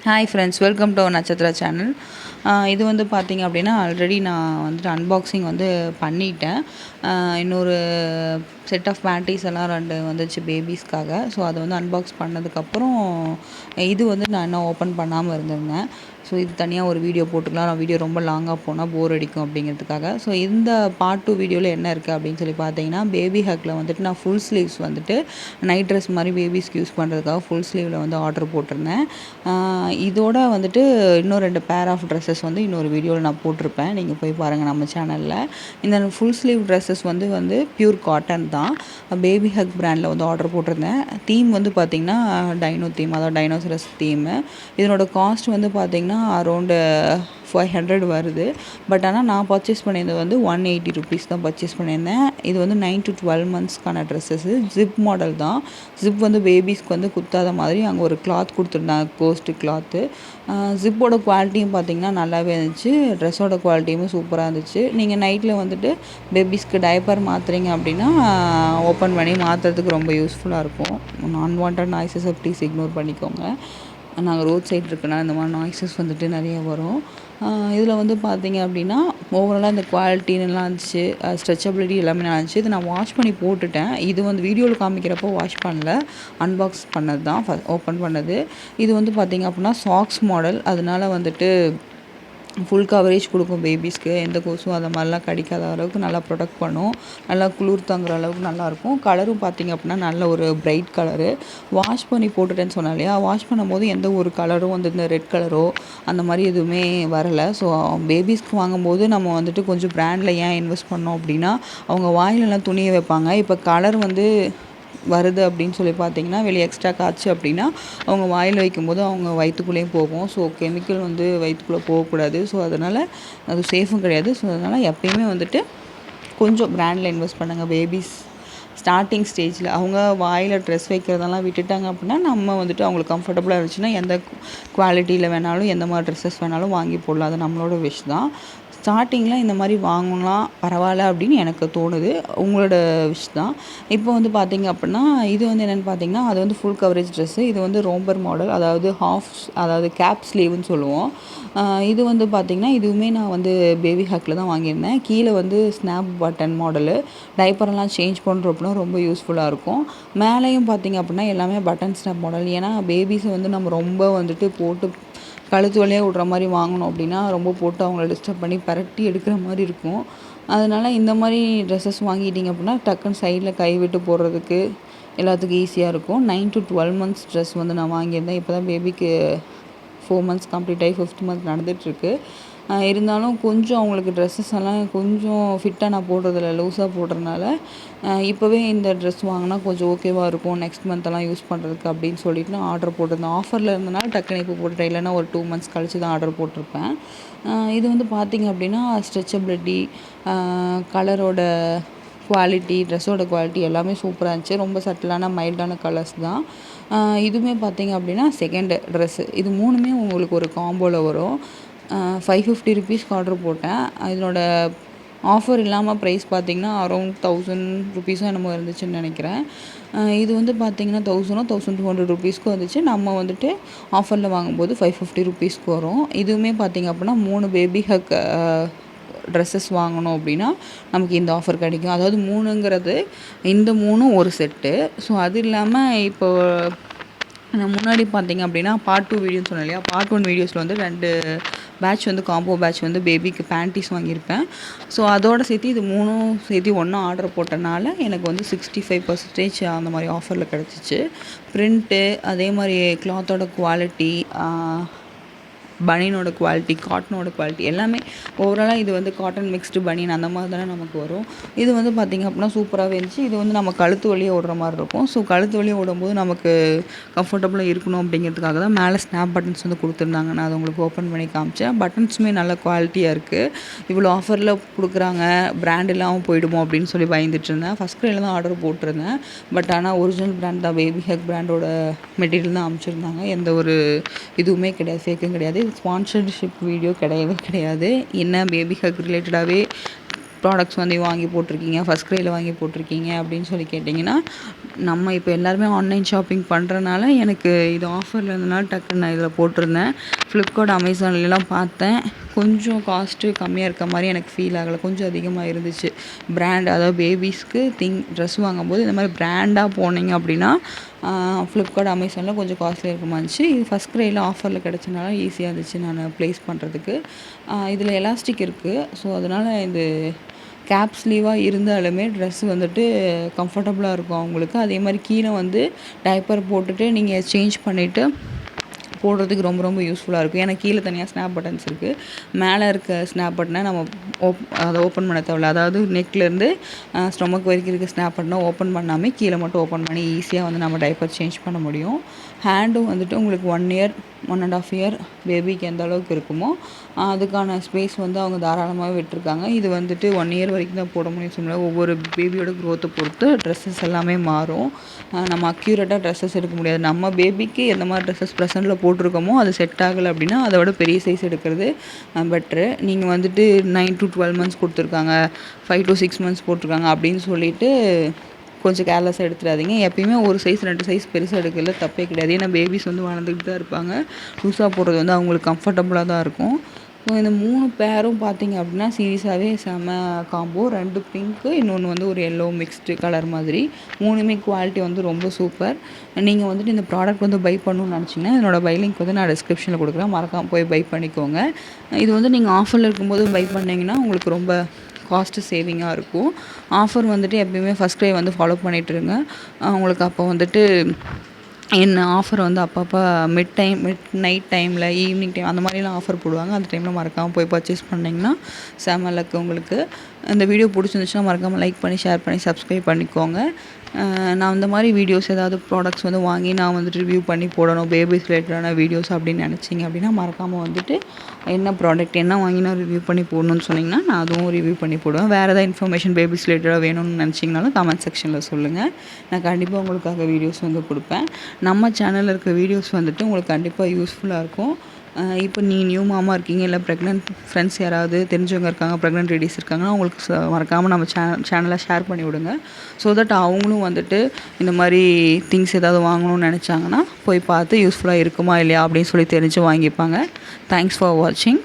Hi friends, welcome to Nakshatra channel. இது வந்து பார்த்திங்க அப்படின்னா ஆல்ரெடி நான் வந்துட்டு அன்பாக்சிங் வந்து பண்ணிட்டேன். இன்னொரு செட் ஆஃப் பேண்டீஸ் எல்லாம் 2 வந்துச்சு பேபிஸ்க்காக. ஸோ அதை வந்து அன்பாக்ஸ் பண்ணதுக்கப்புறம் இது வந்து நான் இன்னும் ஓப்பன் பண்ணாமல் இருந்திருந்தேன். ஸோ இது தனியாக ஒரு வீடியோ போட்டுக்கலாம். நான் வீடியோ ரொம்ப லாங்காக போனால் போர் அடிக்கும் அப்படிங்கிறதுக்காக. ஸோ இந்த பார்ட் 2 வீடியோவில் என்ன இருக்குது அப்படின்னு சொல்லி பார்த்தீங்கன்னா, பேபி ஹக்கில் வந்துட்டு நான் ஃபுல் ஸ்லீவ்ஸ் வந்துட்டு நைட் ட்ரெஸ் மாதிரி பேபிஸ்க்கு யூஸ் பண்ணுறதுக்காக ஃபுல் ஸ்லீவில் வந்து ஆர்டர் போட்டிருந்தேன். இதோட வந்துட்டு இன்னும் 2 பேர் ஆஃப் ட்ரெஸ்ஸஸ் வந்து இன்னொரு வீடியோவில் நான் போட்டிருப்பேன். நீங்கள் போய் பாருங்கள் நம்ம சேனலில். இந்த ஃபுல் ஸ்லீவ் ட்ரெஸ்ஸஸ் வந்து பியூர் காட்டன் தான். பேபி ஹக் பிராண்டில் வந்து ஆர்டர் போட்டிருந்தேன். தீம் வந்து பார்த்திங்கன்னா டைனோ தீம், அதாவது டைனோசரஸ் தீமு. இதனோட காஸ்ட் வந்து பார்த்திங்கன்னா அரௌண்டு 500 வருது. பட் ஆனால் நான் பர்ச்சேஸ் பண்ணியிருந்தது வந்து 180 ருபீஸ் தான் பர்ச்சேஸ் பண்ணியிருந்தேன். இது வந்து 9 to 12 மந்த்ஸ்க்கான ட்ரெஸ்ஸஸ்ஸு. ஜிப் மாடல் தான். ஜிப் வந்து பேபிஸ்க்கு வந்து குத்தாத மாதிரி அங்கே ஒரு கிளாத் கொடுத்துருந்தாங்க, கோஸ்ட்டு கிளாத்து. ஜிப்போட குவாலிட்டியும் பார்த்திங்கன்னா நல்லாவே இருந்துச்சு. ட்ரெஸ்ஸோட குவாலிட்டியும் சூப்பராக இருந்துச்சு. நீங்கள் நைட்டில் வந்துட்டு பேபிஸ்க்கு டைப்பர் மாற்றுறீங்க அப்படின்னா ஓப்பன் பண்ணி மாற்றுறதுக்கு ரொம்ப யூஸ்ஃபுல்லாக இருக்கும். அன்வான்ட் நாய்ஸஸை ப்ளீஸ் இக்னோர் பண்ணிக்கோங்க. நாங்கள் ரோட் சைட் இருக்கனால இந்த மாதிரி நாய்ஸஸ் வந்துட்டு நிறைய வரும். இதில் வந்து பார்த்திங்க அப்படின்னா ஓவராலாக இந்த குவாலிட்டின்லாம் இருந்துச்சு. ஸ்ட்ரெச்சபிலிட்டி எல்லாமே நல்லா இருந்துச்சு. இது நான் வாஷ் பண்ணி போட்டுட்டேன். இது வந்து வீடியோவில் காமிக்கிறப்போ வாஷ் பண்ணல, அன்பாக்ஸ் பண்ணது தான், ஓப்பன் பண்ணது. இது வந்து பார்த்திங்க அப்படின்னா சாக்ஸ் மாடல். அதனால வந்துட்டு ஃபுல் கவரேஜ் கொடுக்கும் பேபிஸ்க்கு. எந்த கொசும் அந்த மாதிரிலாம் கடிக்காத அளவுக்கு நல்லா ப்ரொடெக்ட் பண்ணும். நல்லா குளிர் தாங்குற அளவுக்கு நல்லாயிருக்கும். கலரும் பார்த்திங்க அப்படின்னா நல்ல ஒரு பிரைட் கலரு. வாஷ் பண்ணி போட்டுட்டேன்னு சொன்னேன் இல்லையா, வாஷ் பண்ணும்போது எந்த ஒரு கலரும் வந்து இந்த ரெட் கலரோ அந்த மாதிரி எதுவுமே வரலை. ஸோ பேபிஸ்க்கு வாங்கும்போது நம்ம வந்துட்டு கொஞ்சம் பிராண்டில் ஏன் இன்வெஸ்ட் பண்ணோம் அப்படின்னா, அவங்க வாயிலெல்லாம் துணியை வைப்பாங்க. இப்போ கலர் வந்து வருது அப்படின்னு சொல்லி பார்த்தீங்கன்னா, வெளியே எக்ஸ்ட்ரா காய்ச்சி அப்படின்னா அவங்க வாயில் வைக்கும்போது அவங்க வயிற்றுக்குள்ளேயும் போகும். ஸோ கெமிக்கல் வந்து வயிற்றுக்குள்ளே போகக்கூடாது. ஸோ அதனால் அது சேஃபும் கிடையாது. ஸோ அதனால் எப்பயுமே வந்துட்டு கொஞ்சம் பிராண்டில் இன்வெஸ்ட் பண்ணுங்கள். பேபிஸ் ஸ்டார்டிங் ஸ்டேஜில் அவங்க வாயில் ட்ரெஸ் வைக்கிறதெல்லாம் விட்டுட்டாங்க அப்படின்னா, நம்ம வந்துட்டு அவங்களுக்கு கம்ஃபர்டபுளாக இருந்துச்சுன்னா எந்த குவாலிட்டியில் வேணாலும் எந்த மாதிரி ட்ரெஸ்ஸஸ் வேணாலும் வாங்கி போடலாம். அது நம்மளோட விஷ் தான். ஸ்டார்டிங்கில் இந்த மாதிரி வாங்கலாம் பரவாயில்ல அப்படின்னு எனக்கு தோணுது. உங்களோட விஷ் தான். இப்போ வந்து பார்த்திங்க அப்படின்னா, இது வந்து என்னென்னு பார்த்தீங்கன்னா, அது வந்து ஃபுல் கவரேஜ் ட்ரெஸ்ஸு. இது வந்து ரோம்பர் மாடல், அதாவது அதாவது கேப் ஸ்லீவ்னு சொல்லுவோம். இது வந்து பார்த்திங்கன்னா, இதுவுமே நான் வந்து பேபி ஹக்கில் தான் வாங்கியிருந்தேன். கீழே வந்து ஸ்னாப் பட்டன் மாடலு. டைப்பரெல்லாம் சேஞ்ச் பண்ணுறோம் அப்படின்னா ரொம்ப யூஸ்ஃபுல்லாக இருக்கும். மேலேயும் பார்த்திங்க அப்படின்னா எல்லாமே பட்டன் ஸ்னாப் மாடல். ஏன்னா பேபிஸை வந்து நம்ம ரொம்ப வந்துட்டு போட்டு கழுத்து வழியாக விட்ற மாதிரி வாங்கினோம் அப்படின்னா ரொம்ப போட்டு அவங்கள டிஸ்டர்ப் பண்ணி பரட்டி எடுக்கிற மாதிரி இருக்கும். அதனால் இந்த மாதிரி ட்ரெஸ்ஸஸ் வாங்கிட்டிங்க அப்படின்னா டக்குன்னு சைடில் கை விட்டு போடுறதுக்கு எல்லாத்துக்கும் ஈஸியாக இருக்கும். 9 to 12 மந்த்ஸ் ட்ரெஸ் வந்து நான் வாங்கியிருந்தேன். இப்போ தான் பேபிக்கு 4 மந்த்ஸ் கம்ப்ளீட் ஆகி 5th மந்த் நடந்துகிட்ருக்கு. இருந்தாலும் கொஞ்சம் அவங்களுக்கு ட்ரெஸ்ஸஸ் எல்லாம் கொஞ்சம் ஃபிட்டாக நான் போடுறதில்ல, லூஸாக போடுறதுனால இப்போவே இந்த ட்ரெஸ் வாங்கினா கொஞ்சம் ஓகேவாக இருக்கும் நெக்ஸ்ட் மந்த்தெல்லாம் யூஸ் பண்ணுறதுக்கு அப்படின்னு சொல்லிட்டு நான் ஆர்டர் போட்டிருந்தேன். ஆஃபரில் இருந்தனால டக்குனு இப்போ போட்டுட்டேன். இல்லைன்னா ஒரு 2 மந்த்ஸ் கழிச்சு தான் ஆர்டர் போட்டிருப்பேன். இது வந்து பார்த்திங்க அப்படின்னா ஸ்ட்ரெச்சபிலிட்டி, கலரோட குவாலிட்டி, ட்ரெஸ்ஸோட குவாலிட்டி எல்லாமே சூப்பராக இருந்துச்சு. ரொம்ப சட்டிலான மைல்டான கலர்ஸ் தான். இதுவுமே பார்த்திங்க அப்படின்னா செகண்டு ட்ரெஸ்ஸு. இது 3மே உங்களுக்கு ஒரு காம்போவில் வரும். 550 ருபீஸ்க்கு ஆர்டர் போட்டேன். இதனோட ஆஃபர் இல்லாமல் ப்ரைஸ் பார்த்திங்கன்னா அரௌண்ட் 1000 ருபீஸோ என்னமோ இருந்துச்சுன்னு நினைக்கிறேன். இது வந்து பார்த்திங்கன்னா 1200 ருபீஸ்க்கு வந்துச்சு. நம்ம வந்துட்டு ஆஃபரில் வாங்கும்போது 550 ருபீஸ்க்கு வரும். இதுவுமே பார்த்திங்க அப்படின்னா 3 பேபி ஹக் ட்ரெஸ்ஸஸ் வாங்கணும் அப்படின்னா நமக்கு இந்த ஆஃபர் கிடைக்கும். அதாவது 3ங்கிறது இந்த 3ம் ஒரு செட்டு. ஸோ அது இல்லாமல் இப்போ நான் முன்னாடி பார்த்திங்க அப்படின்னா பார்ட் 2 வீடியோன்னு சொன்னேன் இல்லையா, பார்ட் 1 வீடியோஸில் வந்து 2 பேட்ச் வந்து காம்போ பேட்ச் வந்து பேபிக்கு பேண்டீஸ் வாங்கியிருப்பேன். ஸோ அதோடு சேர்த்து இது 3ம் சேர்த்து ஒன்றா ஆர்டர் போட்டனால எனக்கு வந்து 65% அந்த மாதிரி ஆஃபரில் கிடச்சிச்சு. ப்ரிண்ட்டு, அதே மாதிரி கிளாத்தோட குவாலிட்டி, பனியனோட குவாலிட்டி, காட்டனோட குவாலிட்டி எல்லாமே ஓவராலாக இது வந்து காட்டன் மிக்ஸ்டு பனியன் அந்த மாதிரி தானே நமக்கு வரும். இது வந்து பார்த்திங்க அப்படின்னா சூப்பராகவே இருந்துச்சு. இது வந்து நம்ம கழுத்து வழியே ஓடுற மாதிரி இருக்கும். ஸோ கழுத்து வழியே ஓடும்போது நமக்கு கம்ஃபர்டபுளாக இருக்கணும் அப்படிங்கிறதுக்காக தான் மேலே ஸ்னாப் பட்டன்ஸ் வந்து கொடுத்துருந்தாங்க. நான் அதை உங்களுக்கு ஓப்பன் பண்ணி காமிச்சேன். பட்டன்ஸுமே நல்ல குவாலிட்டியாக இருக்குது. இவ்வளோ ஆஃபரில் கொடுக்குறாங்க, பிராண்ட் இல்லாமல் போயிடுமோ அப்படின்னு சொல்லி பயந்துட்டு இருந்தேன். ஃபஸ்ட் க்ரையில் தான் ஆர்டர் போட்டிருந்தேன். பட் ஆனால் ஒரிஜினல் பிராண்ட் தான், பேபி ஹக் பிராண்டோட மெட்டீரியல் தான் அனுப்பிச்சிருந்தாங்க. எந்த ஒரு இதுவுமே கிடையாது, ஃபேக்கும் கிடையாது. ஸ்பான்சர்ஷிப் வீடியோ கிடையவே கிடையாது. என்ன பேபி ஹக் ரிலேட்டடாகவே ப்ராடக்ட்ஸ் வந்து வாங்கி போட்டிருக்கீங்க, ஃபர்ஸ்ட் க்ரையில் வாங்கி போட்டிருக்கீங்க அப்படின்னு சொல்லி கேட்டிங்கன்னா, நம்ம இப்போ எல்லாருமே ஆன்லைன் ஷாப்பிங் பண்ணுறனால எனக்கு இது ஆஃபரில் இருந்தனால டக்குன்னு நான் இதில் போட்டிருந்தேன். ஃப்ளிப்கார்ட், அமேசான்லலாம் பார்த்தேன். கொஞ்சம் காஸ்ட்டு கம்மியாக இருக்க மாதிரி எனக்கு ஃபீல் ஆகலை. கொஞ்சம் அதிகமாக இருந்துச்சு. பிராண்ட் அதாவது பேபிஸ்க்கு ட்ரெஸ் வாங்கும்போது இந்த மாதிரி பிராண்டாக போனீங்க அப்படின்னா ஃப்ளிப்கார்ட், அமேசானில் கொஞ்சம் காஸ்ட்லியாக இருக்க மாதிரி இருந்துச்சு. இது ஃபர்ஸ்ட் க்ரையில் ஆஃபரில் கிடச்சனால ஈஸியாக இருந்துச்சு நான் ப்ளேஸ் பண்ணுறதுக்கு. இதில் எலாஸ்டிக் இருக்குது. ஸோ அதனால் இது கேப் ஸ்லீவாக இருந்தாலுமே ட்ரெஸ் வந்துட்டு கம்ஃபர்டபுளாக இருக்கும் அவங்களுக்கு. அதே மாதிரி கீழே வந்து டைப்பர் போட்டுட்டு நீங்கள் சேஞ்ச் பண்ணிவிட்டு போடுறதுக்கு ரொம்ப ரொம்ப யூஸ்ஃபுல்லாக இருக்கும். ஏன்னா கீழே தனியாக ஸ்னாப் பட்டன்ஸ் இருக்குது. மேலே இருக்க ஸ்னாப் பட்டனை நம்ம அதை ஓப்பன் பண்ண தேவையில்ல. அதாவது நெக்லேருந்து ஸ்டொமக் வரைக்கும் இருக்க ஸ்னாப் பட்டனை ஓப்பன் பண்ணாமல் கீழே மட்டும் ஓப்பன் பண்ணி ஈஸியாக வந்து நம்ம டைப்பர் சேஞ்ச் பண்ண முடியும். ஹேண்டும் வந்துட்டு உங்களுக்கு 1 இயர் 1.5 இயர் பேபிக்கு எந்த அளவுக்கு இருக்குமோ அதுக்கான ஸ்பேஸ் வந்து அவங்க தாராளமாக விட்டுருக்காங்க. இது வந்துட்டு 1 இயர் வரைக்கும் தான் போட முடியும் சொல்ல. ஒவ்வொரு பேபியோட க்ரோத்தை பொறுத்து ட்ரெஸ்ஸஸ் எல்லாமே மாறும். நம்ம அக்யூரேட்டாக ட்ரெஸ்ஸஸ் எடுக்க முடியாது. நம்ம பேபிக்கு எந்த மாதிரி ட்ரெஸ்ஸஸ் ப்ரெசென்ட்டில் போட்டிருக்கோமோ அது செட் ஆகலை அப்படின்னா அதை விட பெரிய சைஸ் எடுக்கிறது பெட்ரு. நீங்கள் வந்துட்டு 9 to 12 months கொடுத்துருக்காங்க, 5 to 6 months போட்டிருக்காங்க அப்படின்னு சொல்லிட்டு கொஞ்சம் கேர்லெஸ்ஸாக எடுத்துடாதீங்க. எப்பயுமே ஒரு சைஸ் 2 சைஸ் பெருசாக எடுக்கிறதுல தப்பே கிடையாது. ஏன்னா பேபிஸ் வந்து வளர்ந்துக்கிட்டு தான் இருப்பாங்க. லூஸாக போடுறது வந்து அவங்களுக்கு கம்ஃபர்டபுளாக தான் இருக்கும். ஸோ இந்த 3 பேரும் பார்த்தீங்க அப்படின்னா சீரியஸாகவே செம காம்போ. 2 பிங்க்கு, இன்னொன்று வந்து ஒரு எல்லோ மிக்ஸ்டு கலர் மாதிரி. 3மே குவாலிட்டி வந்து ரொம்ப சூப்பர். நீங்கள் வந்துட்டு இந்த ப்ராடக்ட் வந்து பை பண்ணணும்னு நினச்சிங்கன்னா என்னோடய பை லிங்க் வந்து நான் டிஸ்கிரிப்ஷனில் கொடுக்குறேன். மறக்காமல் போய் பை பண்ணிக்கோங்க. இது வந்து நீங்கள் ஆஃபரில் இருக்கும்போது பை பண்ணிங்கன்னா உங்களுக்கு ரொம்ப காஸ்ட்டு சேவிங்காக இருக்கும். ஆஃபர் வந்துட்டு எப்பயுமே ஃபர்ஸ்ட் க்ரை வந்து ஃபாலோ பண்ணிகிட்ருங்க. உங்களுக்கு அப்போ வந்துட்டு என்ன ஆஃபர் வந்து அப்பப்போ மிட் நைட் டைமில், ஈவினிங் டைம் அந்த மாதிரிலாம் ஆஃபர் போடுவாங்க. அந்த டைமில் மறக்காமல் போய் பர்ச்சேஸ் பண்ணிங்கன்னா செம லக்கு உங்களுக்கு. இந்த வீடியோ பிடிச்சிருந்துச்சுன்னா மறக்காமல் லைக் பண்ணி, ஷேர் பண்ணி, சப்ஸ்கிரைப் பண்ணிக்கோங்க. நான் இந்த மாதிரி வீடியோஸ் ஏதாவது ப்ராடக்ட்ஸ் வந்து வாங்கி நான் வந்துட்டு ரிவ்யூ பண்ணி போடணும், பேபிஸ் ரிலேட்டடான வீடியோஸ் அப்படின்னு நினச்சிங்க அப்படின்னா மறக்காமல் வந்துட்டு என்ன ப்ராடக்ட் என்ன வாங்கி நான் ரிவ்யூ பண்ணி போடணும்னு சொன்னிங்கன்னா நான் அதுவும் ரிவ்யூ பண்ணி போடுவேன். வேறு ஏதாவது இன்ஃபர்மேஷன் பேபிஸ் ரிலேட்டடாக வேணும்னு நினச்சிங்கனாலும் கமெண்ட் செக்ஷனில் சொல்லுங்கள். நான் கண்டிப்பாக உங்களுக்காக வீடியோஸ் வந்து கொடுப்பேன். நம்ம சேனலில் இருக்க வீடியோஸ் வந்துட்டு உங்களுக்கு கண்டிப்பாக யூஸ்ஃபுல்லாக இருக்கும். இப்போ நியூ மாமா இருக்கீங்க, இல்லை ப்ரெக்னென்ட் ஃப்ரெண்ட்ஸ் யாராவது தெரிஞ்சவங்க இருக்காங்க, ப்ரெக்னென்ட் லேடிஸ் இருக்காங்கன்னா அவங்களுக்கு மறக்காமல் நம்ம சேனலை ஷேர் பண்ணி விடுங்க. ஸோ தட் அவங்களும் வந்துட்டு இந்த மாதிரி திங்ஸ் ஏதாவது வாங்கணும்னு நினச்சாங்கன்னா போய் பார்த்து யூஸ்ஃபுல்லாக இருக்குமா இல்லையா அப்படின்னு சொல்லி தெரிஞ்சு வாங்கிப்பாங்க. தேங்க்ஸ் ஃபார் வாட்சிங்.